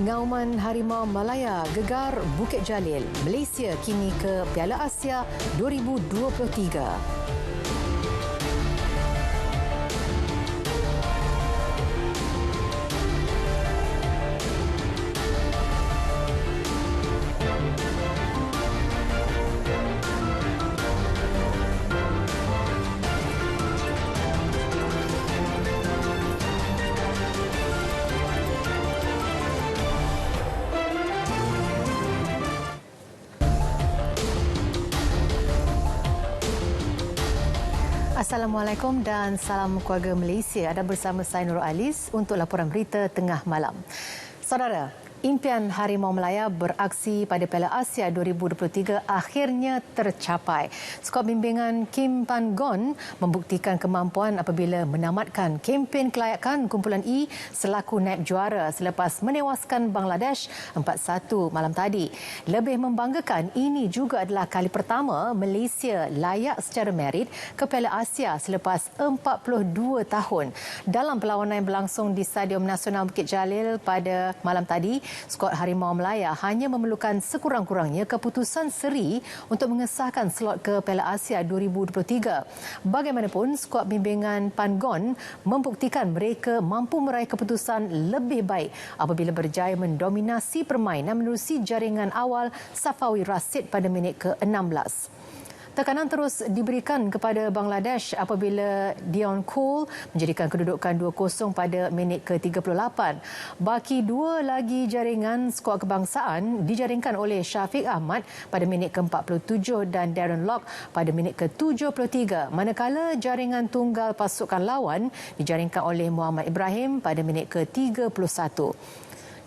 Ngauman Harimau Malaya gegar Bukit Jalil. Malaysia kini ke Piala Asia 2023. Assalamualaikum dan salam keluarga Malaysia. Anda bersama saya Nurul Alis untuk laporan berita tengah malam. Saudara, impian Harimau Malaya beraksi pada Piala Asia 2023 akhirnya tercapai. Skuad bimbingan Kim Pan-gon membuktikan kemampuan apabila menamatkan kempen kelayakan kumpulan E selaku naib juara selepas menewaskan Bangladesh 4-1 malam tadi. Lebih membanggakan, ini juga adalah kali pertama Malaysia layak secara merit ke Piala Asia selepas 42 tahun. Dalam perlawanan yang berlangsung di Stadium Nasional Bukit Jalil pada malam tadi, skuad Harimau Malaya hanya memerlukan sekurang-kurangnya keputusan seri untuk mengesahkan slot ke Piala Asia 2023. Bagaimanapun, skuad bimbingan Pan-gon membuktikan mereka mampu meraih keputusan lebih baik apabila berjaya mendominasi permainan menerusi jaringan awal Safawi Rashid pada minit ke-16. Tekanan terus diberikan kepada Bangladesh apabila Dion Cole menjadikan kedudukan 2-0 pada minit ke-38. Baki dua lagi jaringan skuad kebangsaan dijaringkan oleh Syafiq Ahmad pada minit ke-47 dan Darren Lock pada minit ke-73. Manakala jaringan tunggal pasukan lawan dijaringkan oleh Muhammad Ibrahim pada minit ke-31.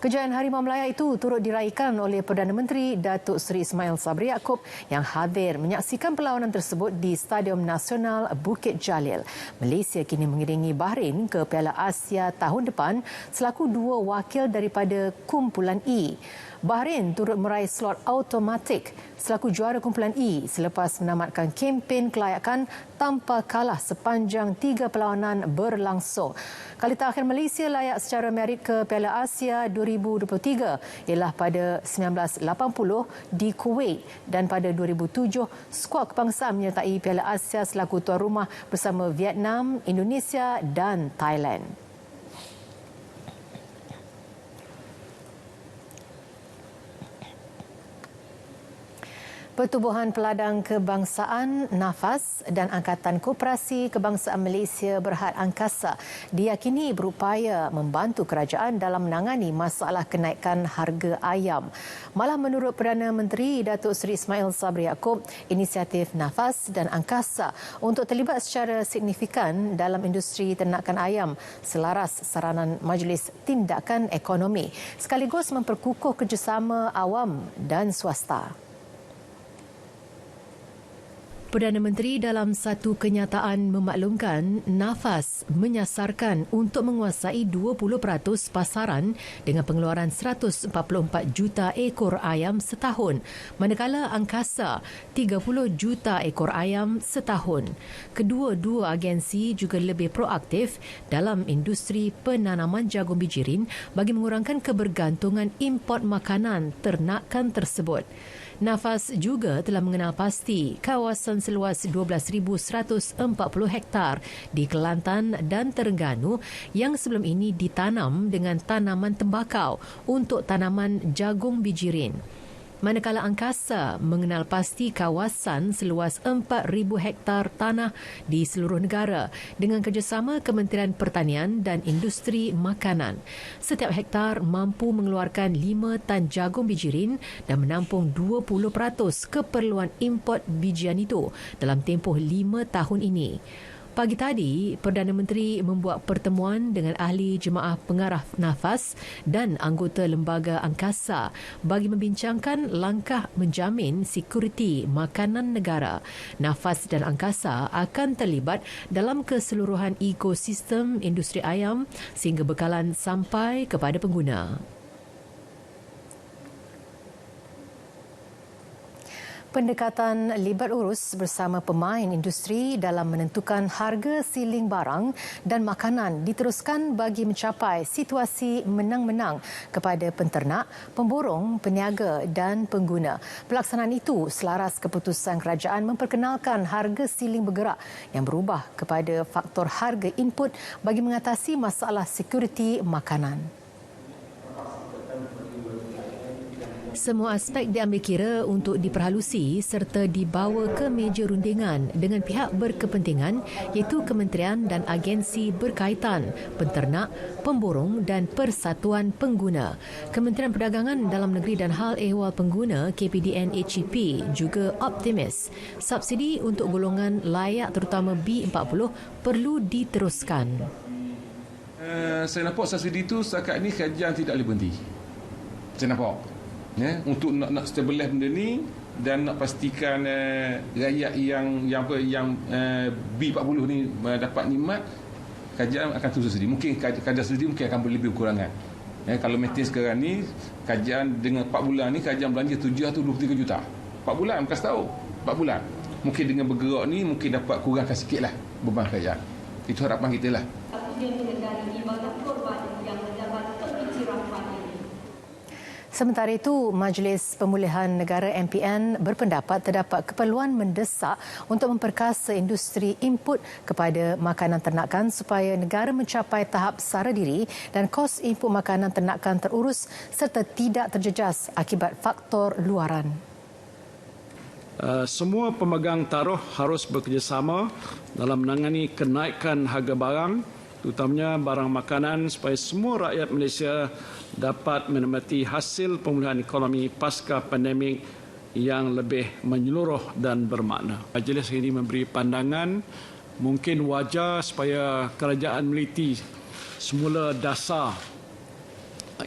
Kejayaan Harimau Malaya itu turut diraikan oleh Perdana Menteri Datuk Seri Ismail Sabri Yaakob yang hadir menyaksikan perlawanan tersebut di Stadium Nasional Bukit Jalil. Malaysia kini mengiringi Bahrain ke Piala Asia tahun depan selaku dua wakil daripada kumpulan E. Bahrain turut meraih slot automatik selaku juara kumpulan E selepas menamatkan kempen kelayakan tanpa kalah sepanjang 3 perlawanan berlangsung. Kali terakhir Malaysia layak secara merit ke Piala Asia 2023 ialah pada 1980 di Kuwait dan pada 2007 skuad kebangsaan menyertai Piala Asia selaku tuan rumah bersama Vietnam, Indonesia dan Thailand. Pertubuhan Peladang Kebangsaan NAFAS dan Angkatan Koperasi Kebangsaan Malaysia Berhad Angkasa diyakini berupaya membantu kerajaan dalam menangani masalah kenaikan harga ayam. Malah menurut Perdana Menteri Datuk Seri Ismail Sabri Yaakob, inisiatif NAFAS dan Angkasa untuk terlibat secara signifikan dalam industri ternakan ayam selaras saranan Majlis Tindakan Ekonomi sekaligus memperkukuh kerjasama awam dan swasta. Perdana Menteri dalam satu kenyataan memaklumkan NAFAS menyasarkan untuk menguasai 20% pasaran dengan pengeluaran 144 juta ekor ayam setahun, manakala Angkasa 30 juta ekor ayam setahun. Kedua-dua agensi juga lebih proaktif dalam industri penanaman jagung bijirin bagi mengurangkan kebergantungan import makanan ternakan tersebut. NAFAS juga telah mengenal pasti kawasan seluas 12,140 hektar di Kelantan dan Terengganu yang sebelum ini ditanam dengan tanaman tembakau untuk tanaman jagung bijirin. Manakala Angkasa mengenal pasti kawasan seluas 4,000 hektar tanah di seluruh negara dengan kerjasama Kementerian Pertanian dan Industri Makanan. Setiap hektar mampu mengeluarkan 5 tan jagung bijirin dan menampung 20% keperluan import bijian itu dalam tempoh 5 tahun ini. Pagi tadi, Perdana Menteri membuat pertemuan dengan ahli jemaah pengarah NAFAS dan anggota lembaga Angkasa bagi membincangkan langkah menjamin sekuriti makanan negara. NAFAS dan Angkasa akan terlibat dalam keseluruhan ekosistem industri ayam sehingga bekalan sampai kepada pengguna. Pendekatan libat urus bersama pemain industri dalam menentukan harga siling barang dan makanan diteruskan bagi mencapai situasi menang-menang kepada penternak, pemborong, peniaga dan pengguna. Pelaksanaan itu selaras keputusan kerajaan memperkenalkan harga siling bergerak yang berubah kepada faktor harga input bagi mengatasi masalah sekuriti makanan. Semua aspek diambil kira untuk diperhalusi serta dibawa ke meja rundingan dengan pihak berkepentingan iaitu kementerian dan agensi berkaitan, penternak, pemborong dan persatuan pengguna. Kementerian Perdagangan Dalam Negeri dan Hal Ehwal Pengguna KPDN HEP juga optimis subsidi untuk golongan layak terutama B40 perlu diteruskan. Saya nampak subsidi itu setakat ini kajian tidak boleh berhenti. Saya nampak. Untuk nak stabilize benda ni dan nak pastikan rakyat yang B40 ni dapat nikmat, kajian akan terus subsidi. Mungkin kadar subsidi mungkin akan lebih kekurangan. Kalau maintain sekarang ni, kajian dengan 4 bulan ni, kajian belanja 723 juta. 4 bulan, bukan setahun. 4 bulan. Mungkin dengan bergerak ni, mungkin dapat kurangkan sikit lah beban kajian. Itu harapan kita lah. Sementara itu, Majlis Pemulihan Negara MPN berpendapat terdapat keperluan mendesak untuk memperkasa industri input kepada makanan ternakan supaya negara mencapai tahap sara diri dan kos input makanan ternakan terurus serta tidak terjejas akibat faktor luaran. Semua pemegang taruh harus bekerjasama dalam menangani kenaikan harga barang, terutamanya barang makanan supaya semua rakyat Malaysia dapat menikmati hasil pemulihan ekonomi pasca pandemik yang lebih menyeluruh dan bermakna. Majlis ini memberi pandangan mungkin wajar supaya kerajaan meliti semula dasar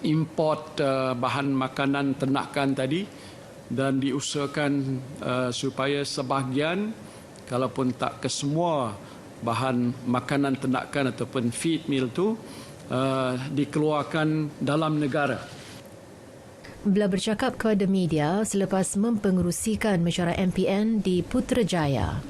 import bahan makanan ternakan tadi dan diusahakan supaya sebahagian kalaupun tak kesemua bahan makanan ternakan ataupun feed meal tu dikeluarkan dalam negara. Beliau bercakap kepada media selepas mempengerusikan mesyuarat MPN di Putrajaya.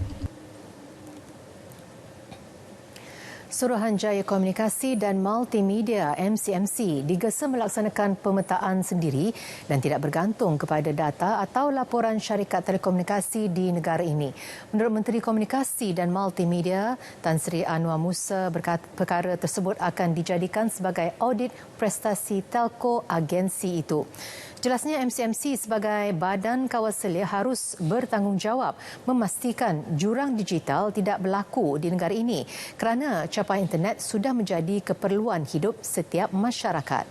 Suruhanjaya Komunikasi dan Multimedia MCMC digesa melaksanakan pemetaan sendiri dan tidak bergantung kepada data atau laporan syarikat telekomunikasi di negara ini. Menurut Menteri Komunikasi dan Multimedia, Tan Sri Anwar Musa berkata perkara tersebut akan dijadikan sebagai audit prestasi telco agensi itu. Jelasnya MCMC sebagai badan kawasalia harus bertanggungjawab memastikan jurang digital tidak berlaku di negara ini kerana capaian internet sudah menjadi keperluan hidup setiap masyarakat.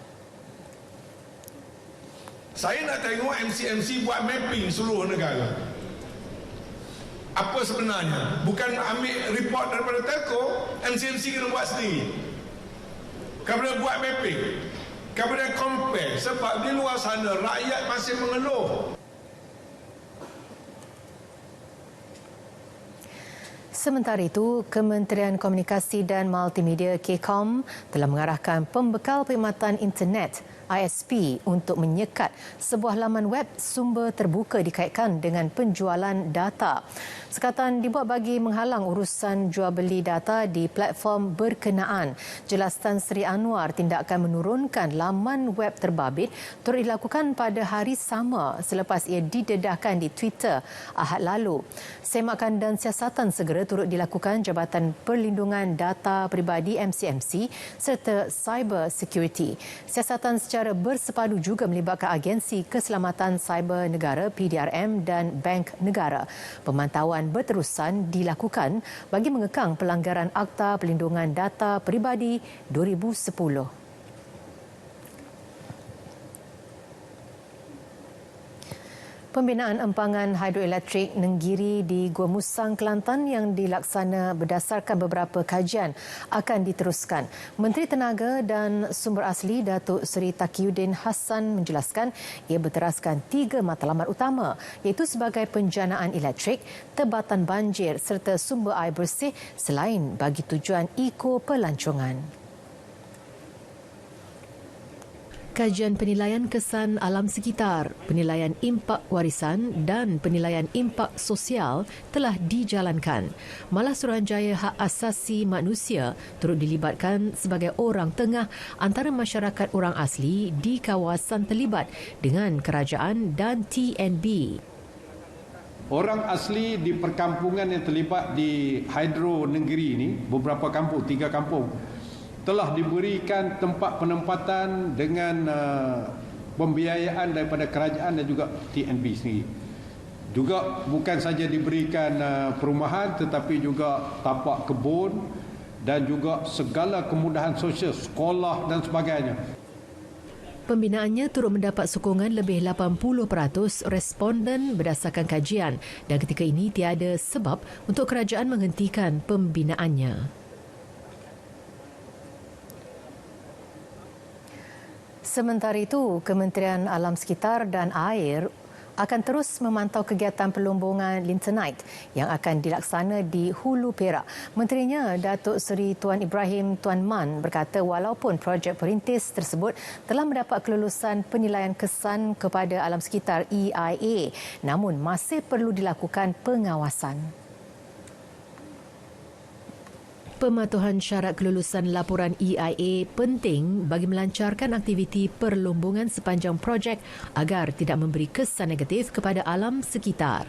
Saya nak tengok MCMC buat mapping seluruh negara. Apa sebenarnya? Bukan ambil report daripada telco, MCMC kena buat sendiri. Kemudian buat mapping. Kemudian compare, sebab di luar sana rakyat masih mengeluh. Sementara itu, Kementerian Komunikasi dan Multimedia KCOM telah mengarahkan pembekal perkhidmatan internet ISP untuk menyekat sebuah laman web sumber terbuka dikaitkan dengan penjualan data. Sekatan dibuat bagi menghalang urusan jual beli data di platform berkenaan. Jelas Tan Sri Anwar, tindakan menurunkan laman web terbabit turut dilakukan pada hari sama selepas ia didedahkan di Twitter Ahad lalu. Semakan dan siasatan segera turut dilakukan Jabatan Perlindungan Data Peribadi MCMC serta Cyber Security. Siasatan secara bersepadu juga melibatkan Agensi Keselamatan Cyber Negara PDRM dan Bank Negara. Pemantauan berterusan dilakukan bagi mengekang pelanggaran Akta Perlindungan Data Peribadi 2010. Pembinaan empangan hidroelektrik Nenggiri di Gua Musang, Kelantan yang dilaksana berdasarkan beberapa kajian akan diteruskan. Menteri Tenaga dan Sumber Asli Datuk Seri Taqiyuddin Hassan menjelaskan ia berteraskan 3 matlamat utama iaitu sebagai penjanaan elektrik, tebatan banjir serta sumber air bersih selain bagi tujuan eko pelancongan. Kajian penilaian kesan alam sekitar, penilaian impak warisan dan penilaian impak sosial telah dijalankan. Malah Suruhanjaya Hak Asasi Manusia turut dilibatkan sebagai orang tengah antara masyarakat orang asli di kawasan terlibat dengan kerajaan dan TNB. Orang asli di perkampungan yang terlibat di hidro negeri ini, beberapa kampung, 3 kampung, telah diberikan tempat penempatan dengan pembiayaan daripada kerajaan dan juga TNB sendiri. Juga bukan saja diberikan perumahan tetapi juga tapak kebun dan juga segala kemudahan sosial, sekolah dan sebagainya. Pembinaannya turut mendapat sokongan lebih 80% responden berdasarkan kajian dan ketika ini tiada sebab untuk kerajaan menghentikan pembinaannya. Sementara itu, Kementerian Alam Sekitar dan Air akan terus memantau kegiatan pelumbungan lintenite yang akan dilaksana di Hulu Perak. Menterinya, Datuk Seri Tuan Ibrahim Tuan Man berkata walaupun projek perintis tersebut telah mendapat kelulusan penilaian kesan kepada alam sekitar EIA, namun masih perlu dilakukan pengawasan. Pematuhan syarat kelulusan laporan EIA penting bagi melancarkan aktiviti perlumbungan sepanjang projek agar tidak memberi kesan negatif kepada alam sekitar.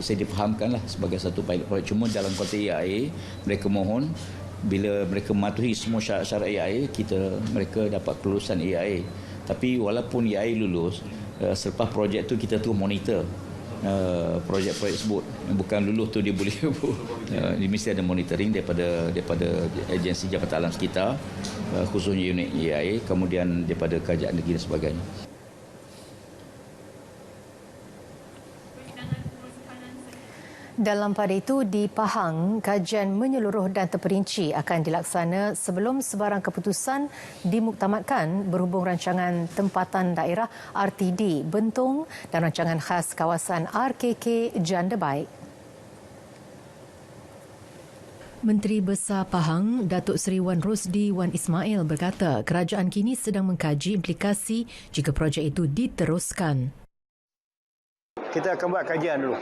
Saya difahamkanlah sebagai satu pilot projek. Cuma dalam konteks EIA, mereka mohon bila mereka mematuhi semua syarat-syarat EIA, mereka dapat kelulusan EIA. Tapi walaupun EIA lulus, selepas projek tu kita tu monitor projek-projek tersebut. Bukan lulus tu dia boleh dia mesti ada monitoring daripada agensi Jabatan Alam Sekitar, khususnya unit EIA, kemudian daripada kerajaan negeri dan sebagainya. Dalam pada itu, di Pahang, kajian menyeluruh dan terperinci akan dilaksana sebelum sebarang keputusan dimuktamadkan berhubung rancangan tempatan daerah RTD Bentong dan rancangan khas kawasan RKK Janda Baik. Menteri Besar Pahang, Datuk Seri Wan Rosdi Wan Ismail berkata kerajaan kini sedang mengkaji implikasi jika projek itu diteruskan. Kita akan buat kajian dulu.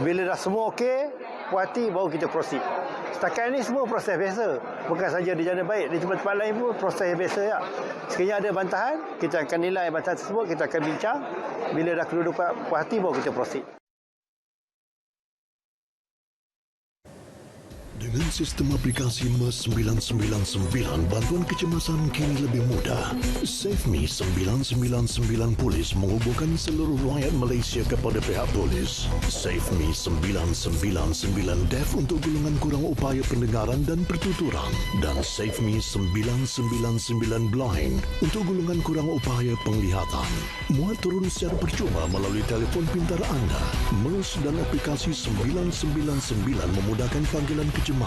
Bila dah semua okey, puas hati, baru kita proceed. Setakat ini semua proses biasa. Bukan saja di Janda Baik, di tempat-tempat lain pun proses biasa. Ya. Sekiranya ada bantahan, kita akan nilai bantahan tersebut, kita akan bincang. Bila dah kedua-dua puas hati, baru kita proceed. Dengan sistem aplikasi MES 999, bantuan kecemasan kini lebih mudah. SafeMe 999 Polis menghubungkan seluruh rakyat Malaysia kepada pihak polis. SafeMe 999 Deaf untuk golongan kurang upaya pendengaran dan pertuturan. Dan SafeMe 999 Blind untuk golongan kurang upaya penglihatan. Muat turun secara percuma melalui telefon pintar anda. MES dan aplikasi 999 memudahkan panggilan kecemasan.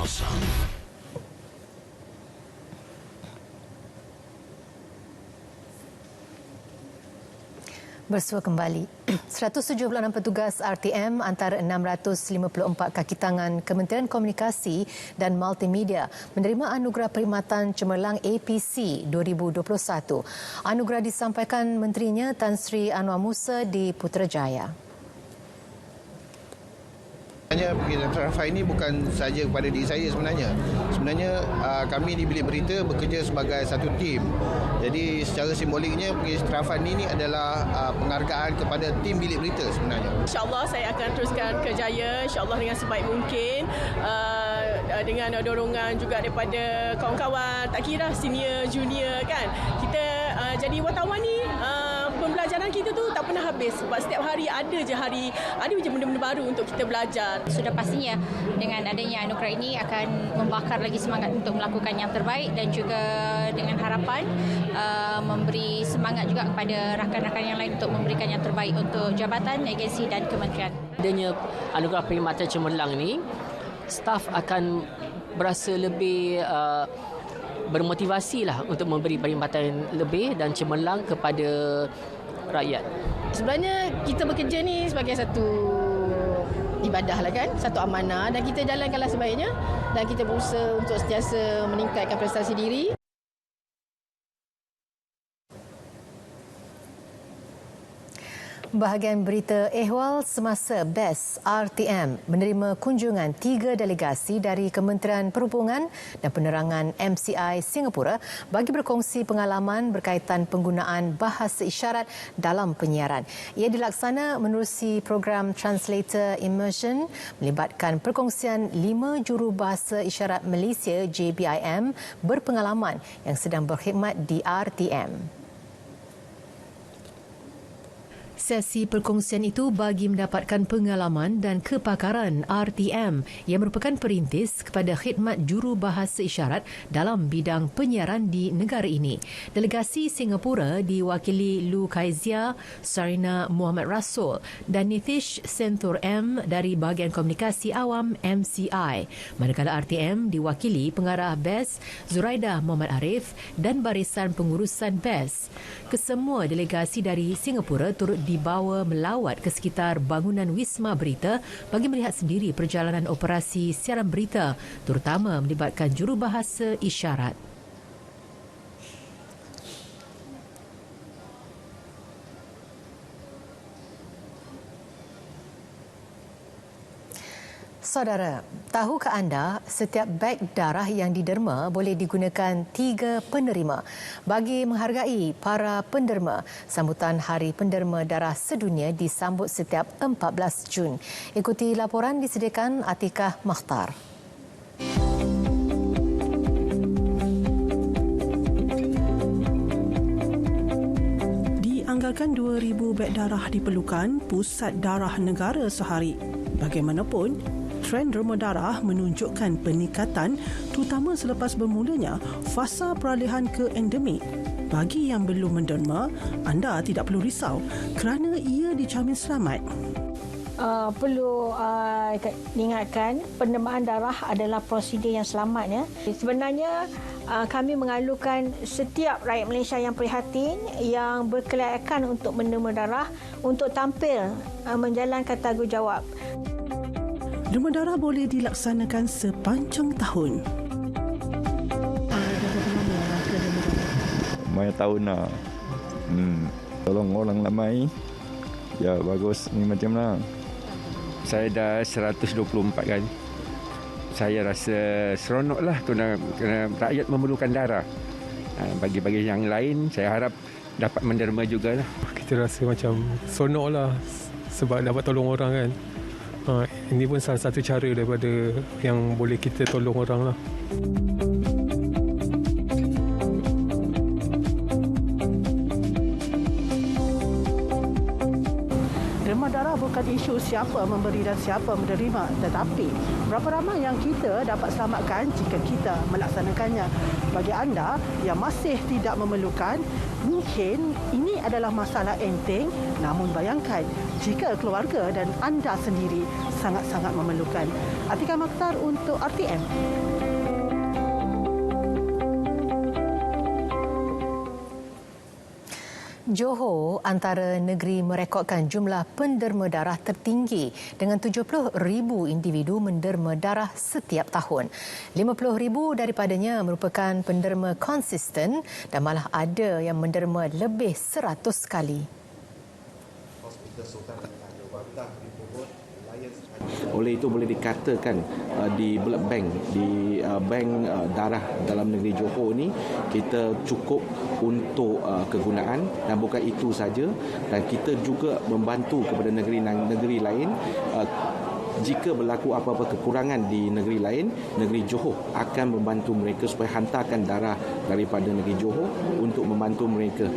Bersua kembali. 176 petugas RTM antara 654 kaki tangan Kementerian Komunikasi dan Multimedia menerima anugerah perkhidmatan cemerlang APC 2021. Anugerah disampaikan menterinya Tan Sri Anwar Musa di Putrajaya. Sebenarnya Trafa ini bukan saja kepada diri saya sebenarnya. Sebenarnya kami di Bilik Berita bekerja sebagai satu tim. Jadi secara simboliknya Trafa ini adalah penghargaan kepada tim Bilik Berita sebenarnya. InsyaAllah saya akan teruskan kerjaya, insyaAllah dengan sebaik mungkin. Dengan dorongan juga daripada kawan-kawan, tak kira senior, junior kan. Kita jadi wartawan ni, pembelajaran kita tu tak pernah habis. Sebab setiap hari ada je benda-benda baru untuk kita belajar. Sudah pastinya dengan adanya anugerah ini akan membakar lagi semangat untuk melakukan yang terbaik dan juga dengan harapan memberi semangat juga kepada rakan-rakan yang lain untuk memberikan yang terbaik untuk jabatan, agensi dan kementerian. Adanya anugerah perkhidmatan cemerlang ini, staf akan berasa lebih bermotivasi lah untuk memberi perkhidmatan lebih dan cemerlang kepada rakyat. Sebenarnya kita bekerja ni sebagai satu ibadah lah kan, satu amanah dan kita jalankanlah sebaiknya dan kita berusaha untuk sentiasa meningkatkan prestasi diri. Bahagian berita ehwal semasa BES RTM menerima kunjungan 3 delegasi dari Kementerian Perhubungan dan Penerangan MCI Singapura bagi berkongsi pengalaman berkaitan penggunaan bahasa isyarat dalam penyiaran. Ia dilaksana menerusi program Translator Immersion melibatkan perkongsian 5 jurubahasa isyarat Malaysia JBIM berpengalaman yang sedang berkhidmat di RTM. Sesi perkongsian itu bagi mendapatkan pengalaman dan kepakaran RTM yang merupakan perintis kepada khidmat jurubahasa isyarat dalam bidang penyiaran di negara ini. Delegasi Singapura diwakili Lu Kaizia, Sarina Muhammad Rasul dan Nitish Senthur M dari bahagian komunikasi awam MCI. Manakala RTM diwakili pengarah BES Zuraida Muhammad Arif dan barisan pengurusan BES. Kesemua delegasi dari Singapura turut dibawa melawat ke sekitar bangunan Wisma Berita bagi melihat sendiri perjalanan operasi siaran berita, terutama melibatkan jurubahasa isyarat. Saudara, tahukah anda setiap beg darah yang diderma boleh digunakan 3 penerima? Bagi menghargai para penderma, sambutan Hari Penderma Darah Sedunia disambut setiap 14 Jun. Ikuti laporan disediakan Atikah Makhtar. Dianggarkan 2,000 beg darah diperlukan Pusat Darah Negara sehari. Bagaimanapun, trend derma darah menunjukkan peningkatan terutama selepas bermulanya fasa peralihan ke endemik. Bagi yang belum menderma, anda tidak perlu risau kerana ia dijamin selamat. Perlu diingatkan pendermaan darah adalah prosedur yang selamat. Ya. Sebenarnya kami mengalukan setiap rakyat Malaysia yang prihatin yang berkelayakan untuk menderma darah untuk tampil menjalankan tanggungjawab. Derma darah boleh dilaksanakan sepanjang tahun. Banyak tahun lah. Tolong orang ramai. Ya bagus ni macam lah. Saya dah 124 kali. Saya rasa seronok lah kerana rakyat memerlukan darah. Bagi-bagi yang lain, saya harap dapat menderma jugalah. Kita rasa macam seronok lah sebab dapat tolong orang kan. Ini pun salah satu cara daripada yang boleh kita tolong orang lah. Derma darah bukan isu siapa memberi dan siapa menerima, tetapi berapa ramai yang kita dapat selamatkan jika kita melaksanakannya. Bagi anda yang masih tidak memerlukan, mungkin ini adalah masalah enteng, namun bayangkan jika keluarga dan anda sendiri sangat-sangat memerlukan. Atikah Makhtar untuk RTM. Johor antara negeri merekodkan jumlah penderma darah tertinggi dengan 70,000 individu menderma darah setiap tahun. 50,000 daripadanya merupakan penderma konsisten dan malah ada yang menderma lebih 100 kali. Oleh itu boleh dikatakan di blood bank, di bank darah dalam negeri Johor ni kita cukup untuk kegunaan, dan bukan itu saja, dan kita juga membantu kepada negeri lain. Jika berlaku apa-apa kekurangan di negeri lain, negeri Johor akan membantu mereka supaya hantarkan darah daripada negeri Johor untuk membantu mereka.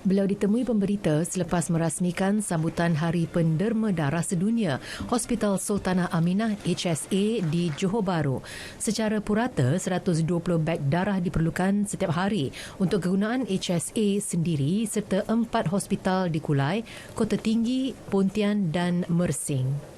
Beliau ditemui pemberita selepas merasmikan sambutan Hari Penderma Darah Sedunia Hospital Sultanah Aminah HSA di Johor Bahru. Secara purata, 120 beg darah diperlukan setiap hari untuk kegunaan HSA sendiri serta 4 hospital di Kulai, Kota Tinggi, Pontian dan Mersing.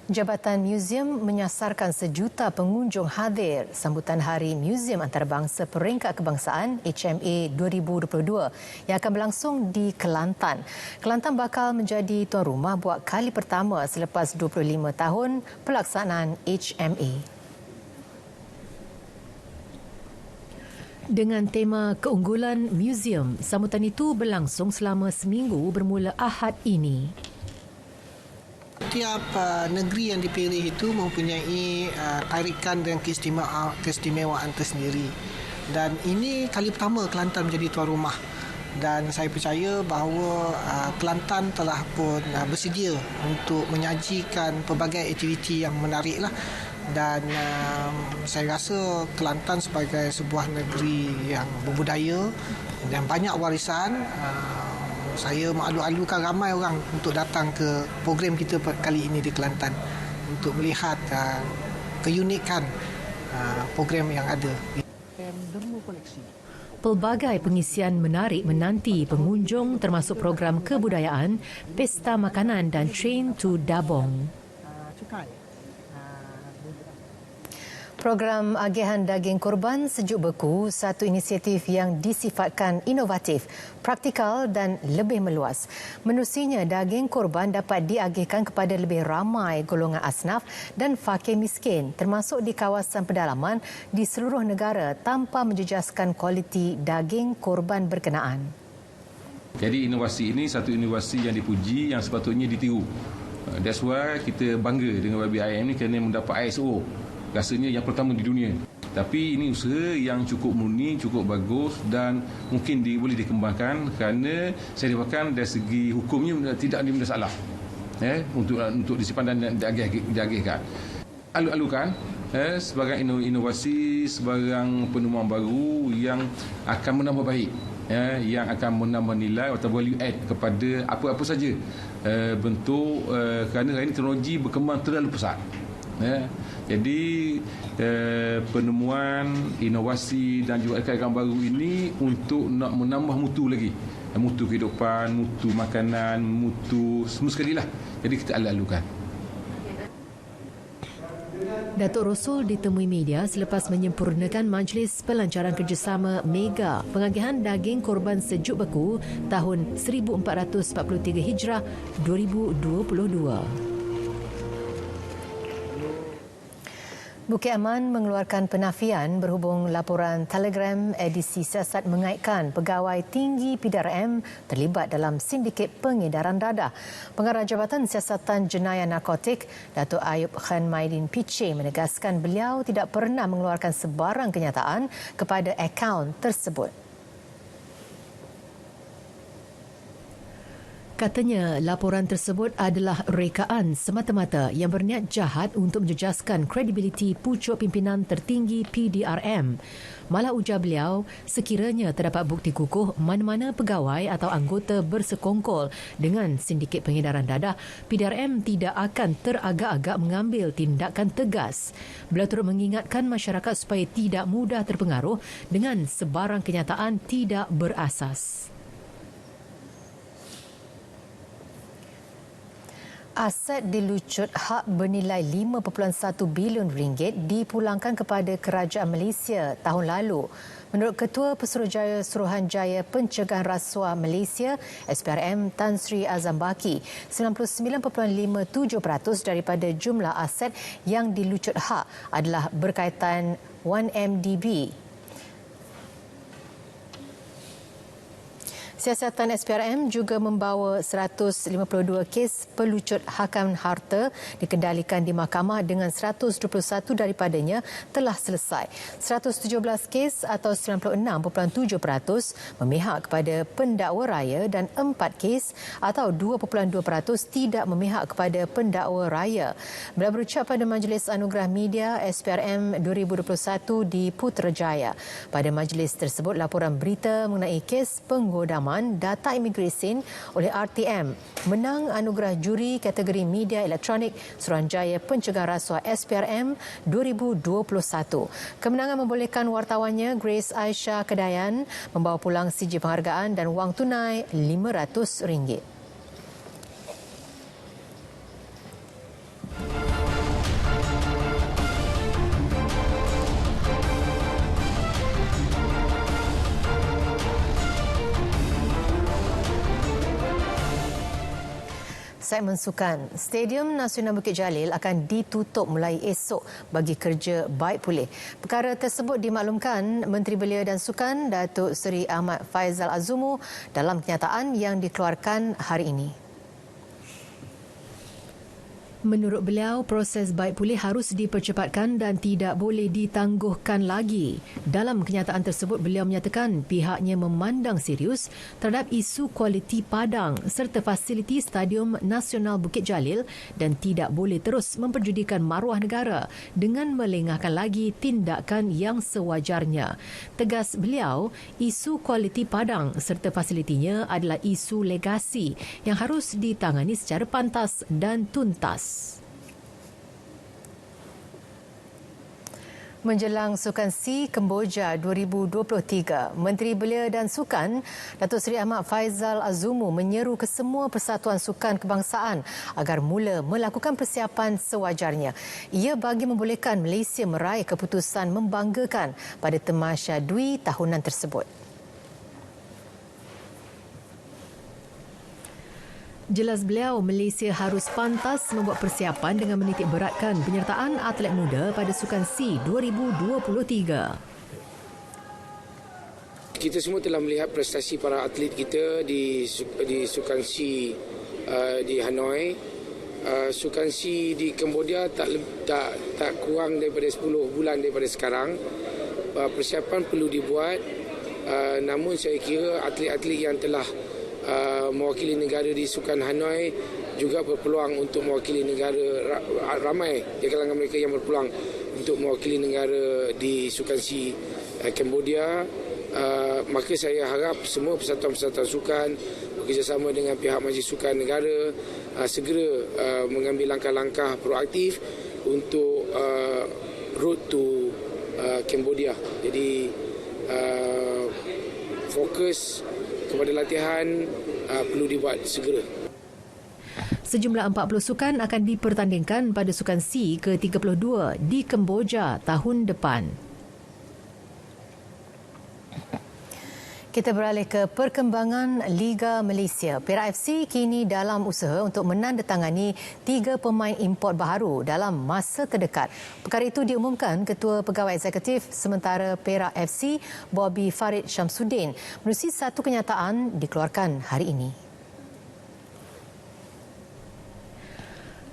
Jabatan Museum menyasarkan 1 juta pengunjung hadir sambutan Hari Museum Antarabangsa Peringkat Kebangsaan HMA 2022 yang akan berlangsung di Kelantan. Kelantan bakal menjadi tuan rumah buat kali pertama selepas 25 tahun pelaksanaan HMA. Dengan tema keunggulan museum, sambutan itu berlangsung selama seminggu bermula Ahad ini. Setiap negeri yang dipilih itu mempunyai tarikan dan keistimewaan tersendiri. Dan ini kali pertama Kelantan menjadi tuan rumah. Dan saya percaya bahawa Kelantan telah pun bersedia untuk menyajikan pelbagai aktiviti yang menarik lah. Dan saya rasa Kelantan sebagai sebuah negeri yang berbudaya dan banyak warisan, saya mengalu-alukan ramai orang untuk datang ke program kita kali ini di Kelantan untuk melihat keunikan program yang ada. Pelbagai pengisian menarik menanti pengunjung termasuk program kebudayaan, pesta makanan dan Train to Dabong. Program agihan daging korban sejuk beku, satu inisiatif yang disifatkan inovatif, praktikal dan lebih meluas. Menerusinya, daging korban dapat diagihkan kepada lebih ramai golongan asnaf dan fakir miskin termasuk di kawasan pedalaman di seluruh negara tanpa menjejaskan kualiti daging korban berkenaan. Jadi inovasi ini satu inovasi yang dipuji, yang sepatutnya ditiru. That's why kita bangga dengan YBIM ini kerana mendapat ISO. Rasanya yang pertama di dunia. Tapi ini usaha yang cukup murni, cukup bagus dan mungkin boleh dikembangkan kerana saya dapatkan dari segi hukumnya tidak ada masalah. Untuk disimpan dan diagihkan. Alu-alukan sebagai inovasi, sebarang penemuan baru yang akan menambah baik. Yang akan menambah nilai atau value add kepada apa-apa saja bentuk, kerana hari ini teknologi berkembang terlalu pesat. Jadi penemuan, inovasi dan juga ikan baru ini untuk nak menambah mutu lagi, mutu kehidupan, mutu makanan, mutu semua sekali lah. Jadi kita alu-alukan. Datuk Rosul ditemui media selepas menyempurnakan Majlis Pelancaran Kerjasama Mega Pengagihan Daging Korban Sejuk Beku tahun 1443 Hijrah 2022. Bukit Aman mengeluarkan penafian berhubung laporan Telegram edisi siasat mengaitkan pegawai tinggi PDRM terlibat dalam sindiket pengedaran dadah. Pengarah Jabatan Siasatan Jenayah Narkotik, Datuk Ayub Khan Maidin Piche menegaskan beliau tidak pernah mengeluarkan sebarang kenyataan kepada akaun tersebut. Katanya laporan tersebut adalah rekaan semata-mata yang berniat jahat untuk menjejaskan kredibiliti pucuk pimpinan tertinggi PDRM. Malah ujar beliau, sekiranya terdapat bukti kukuh mana-mana pegawai atau anggota bersekongkol dengan sindiket pengedaran dadah, PDRM tidak akan teragak-agak mengambil tindakan tegas. Beliau turut mengingatkan masyarakat supaya tidak mudah terpengaruh dengan sebarang kenyataan tidak berasas. Aset dilucut hak bernilai 5.1 bilion ringgit dipulangkan kepada Kerajaan Malaysia tahun lalu. Menurut Ketua Pesuruhjaya Suruhanjaya Pencegahan Rasuah Malaysia, SPRM Tan Sri Azam Baki, 99.57% daripada jumlah aset yang dilucut hak adalah berkaitan 1MDB. Siasatan SPRM juga membawa 152 kes pelucut hakan harta dikendalikan di mahkamah dengan 121 daripadanya telah selesai. 117 kes atau 96.7% memihak kepada pendakwa raya dan 4 kes atau 2.2% tidak memihak kepada pendakwa raya. Beliau berucap pada Majlis Anugerah Media SPRM 2021 di Putrajaya. Pada majlis tersebut, laporan berita mengenai kes penggodaman data imigresen oleh RTM menang anugerah juri kategori media elektronik Suruhanjaya Pencegahan Rasuah SPRM 2021. Kemenangan membolehkan wartawannya Grace Aisyah Kedayan membawa pulang sijil penghargaan dan wang tunai RM500. Segmen sukan. Stadium Nasional Bukit Jalil akan ditutup mulai esok bagi kerja baik pulih. Perkara tersebut dimaklumkan Menteri Belia dan Sukan Datuk Seri Ahmad Faizal Azumu dalam kenyataan yang dikeluarkan hari ini. Menurut beliau, proses baik pulih harus dipercepatkan dan tidak boleh ditangguhkan lagi. Dalam kenyataan tersebut, beliau menyatakan pihaknya memandang serius terhadap isu kualiti padang serta fasiliti Stadium Nasional Bukit Jalil dan tidak boleh terus memperjudikan maruah negara dengan melengahkan lagi tindakan yang sewajarnya. Tegas beliau, isu kualiti padang serta fasilitinya adalah isu legasi yang harus ditangani secara pantas dan tuntas. Menjelang Sukan SEA Kemboja 2023, Menteri Belia dan Sukan Datuk Seri Ahmad Faizal Azumu menyeru ke semua persatuan sukan kebangsaan agar mula melakukan persiapan sewajarnya. Ia bagi membolehkan Malaysia meraih keputusan membanggakan pada Tamasya Dwi tahunan tersebut. Jelas beliau, Malaysia harus pantas membuat persiapan dengan menitik beratkan penyertaan atlet muda pada Sukan SEA 2023. Kita semua telah melihat prestasi para atlet kita di Sukan SEA di Hanoi. Sukan SEA di Cambodia tak kurang daripada 10 bulan daripada sekarang. Persiapan perlu dibuat, namun saya kira atlet-atlet yang telah mewakili negara di Sukan Hanoi juga berpeluang untuk mewakili negara, ramai di kalangan mereka yang berpeluang untuk mewakili negara di Sukan SEA Cambodia. Maka saya harap semua persatuan-persatuan sukan bekerjasama dengan pihak Majlis Sukan Negara segera mengambil langkah-langkah proaktif untuk road to Cambodia. Jadi fokus kepada latihan perlu dibuat segera. Sejumlah 40 sukan akan dipertandingkan pada Sukan SEA ke-32 di Kemboja tahun depan. Kita beralih ke perkembangan Liga Malaysia. Perak FC kini dalam usaha untuk menandatangani 3 pemain import baharu dalam masa terdekat. Perkara itu diumumkan Ketua Pegawai Eksekutif sementara Perak FC, Bobby Farid Syamsuddin, menerusi satu kenyataan dikeluarkan hari ini.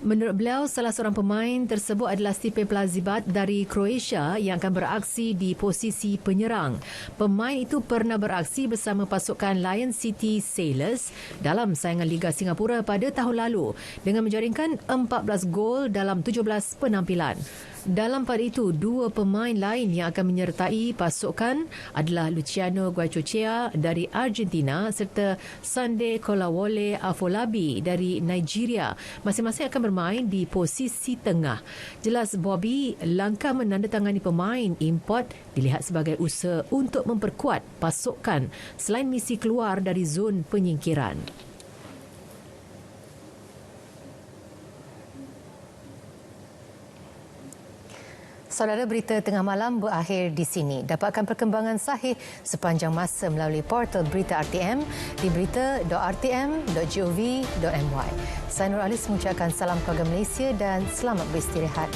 Menurut beliau, salah seorang pemain tersebut adalah Stipe Plazibat dari Croatia yang akan beraksi di posisi penyerang. Pemain itu pernah beraksi bersama pasukan Lion City Sailors dalam saingan Liga Singapura pada tahun lalu dengan menjaringkan 14 gol dalam 17 penampilan. Dalam pada itu, 2 pemain lain yang akan menyertai pasukan adalah Luciano Guachochea dari Argentina serta Sande Kolawole Afolabi dari Nigeria. Masing-masing akan bermain di posisi tengah. Jelas Bobby, langkah menandatangani pemain import dilihat sebagai usaha untuk memperkuat pasukan selain misi keluar dari zon penyingkiran. Saudara, berita tengah malam berakhir di sini. Dapatkan perkembangan sahih sepanjang masa melalui portal Berita RTM di berita.rtm.gov.my. Saya Nur Alis mengucapkan salam keluarga Malaysia dan selamat beristirahat.